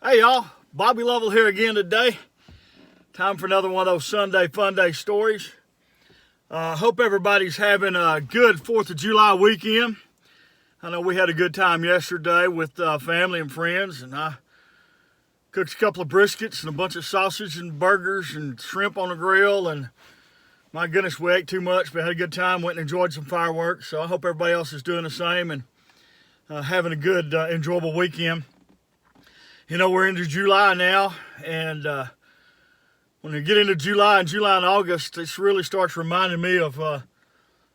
Hey y'all, Bobby Lovell here again today. Time for another one of those Sunday Fun Day stories. Hope everybody's having a good 4th of July weekend. I know we had a good time yesterday with family and friends, and I cooked a couple of briskets and a bunch of sausage and burgers and shrimp on the grill, and my goodness, we ate too much, but had a good time, went and enjoyed some fireworks. So I hope everybody else is doing the same and having a good, enjoyable weekend. You know, we're into July now, and when you get into July and August, this really starts reminding me of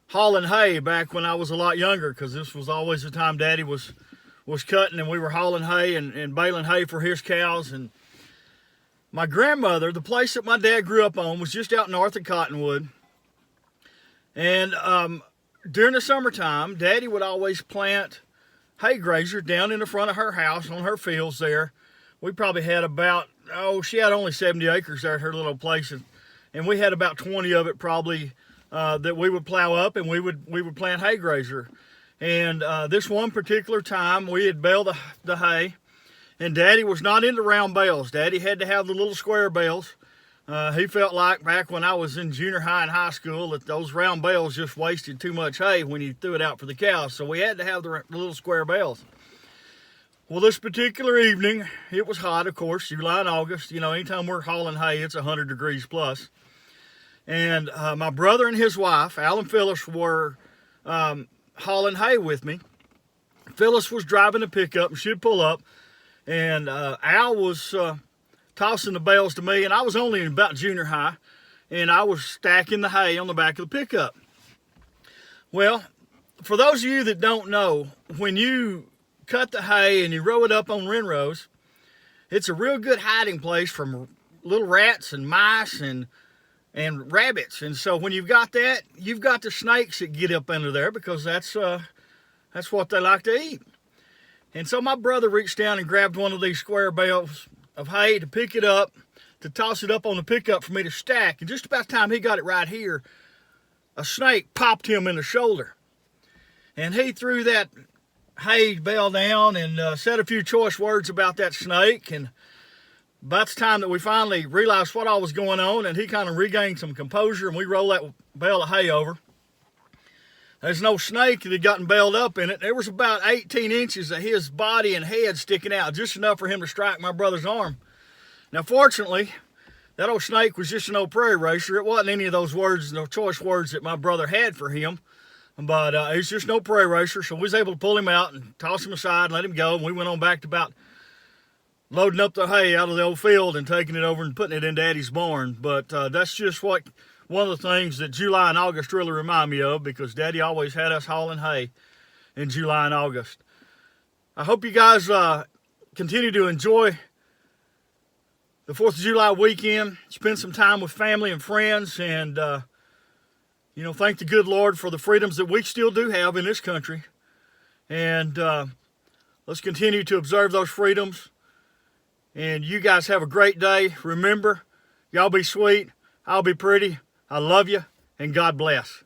hauling hay back when I was a lot younger, because this was always the time Daddy was cutting, and we were hauling hay and baling hay for his cows. And my grandmother, the place that my dad grew up on, was just out north of Cottonwood. And during the summertime, Daddy would always plant hay grazer down in the front of her house on her fields there. We probably had about, she had only 70 acres there at her little place, and we had about 20 of it probably that we would plow up, and we would plant hay grazer. And this one particular time, we had baled the hay, and Daddy was not into round bales. Daddy had to have the little square bales. He felt like back when I was in junior high and high school that those round bales just wasted too much hay when you threw it out for the cows. So we had to have the little square bales. Well, this particular evening, it was hot, of course, July and August. You know, anytime we're hauling hay, it's 100 degrees plus. And my brother and his wife, Al and Phyllis, were hauling hay with me. Phyllis was driving the pickup, and she'd pull up, and Al was tossing the bales to me, and I was only in about junior high, and I was stacking the hay on the back of the pickup. Well, for those of you that don't know, when you cut the hay and you row it up on windrows, it's a real good hiding place from little rats and mice and rabbits. And so when you've got that, you've got the snakes that get up under there, because that's what they like to eat. And so my brother reached down and grabbed one of these square bales of hay to pick it up, to toss it up on the pickup for me to stack. And just about the time he got it right here, a snake popped him in the shoulder. And he threw that hay bale down and said a few choice words about that snake. And about the time that we finally realized what all was going on, and he kind of regained some composure, and we rolled that bale of hay over, there's no snake that had gotten baled up in it. There was about 18 inches of his body and head sticking out, just enough for him to strike my brother's arm. Now, fortunately, that old snake was just an old prairie racer. It wasn't any of those words, no choice words that my brother had for him. But it was just no prairie racer, so we was able to pull him out and toss him aside and let him go. And we went on back to about loading up the hay out of the old field and taking it over and putting it in Daddy's barn. But that's just one of the things that July and August really remind me of, because Daddy always had us hauling hay in July and August. I hope you guys continue to enjoy the 4th of July weekend. Spend some time with family and friends, and thank the good Lord for the freedoms that we still do have in this country. And let's continue to observe those freedoms. And you guys have a great day. Remember, y'all be sweet, I'll be pretty. I love you, and God bless.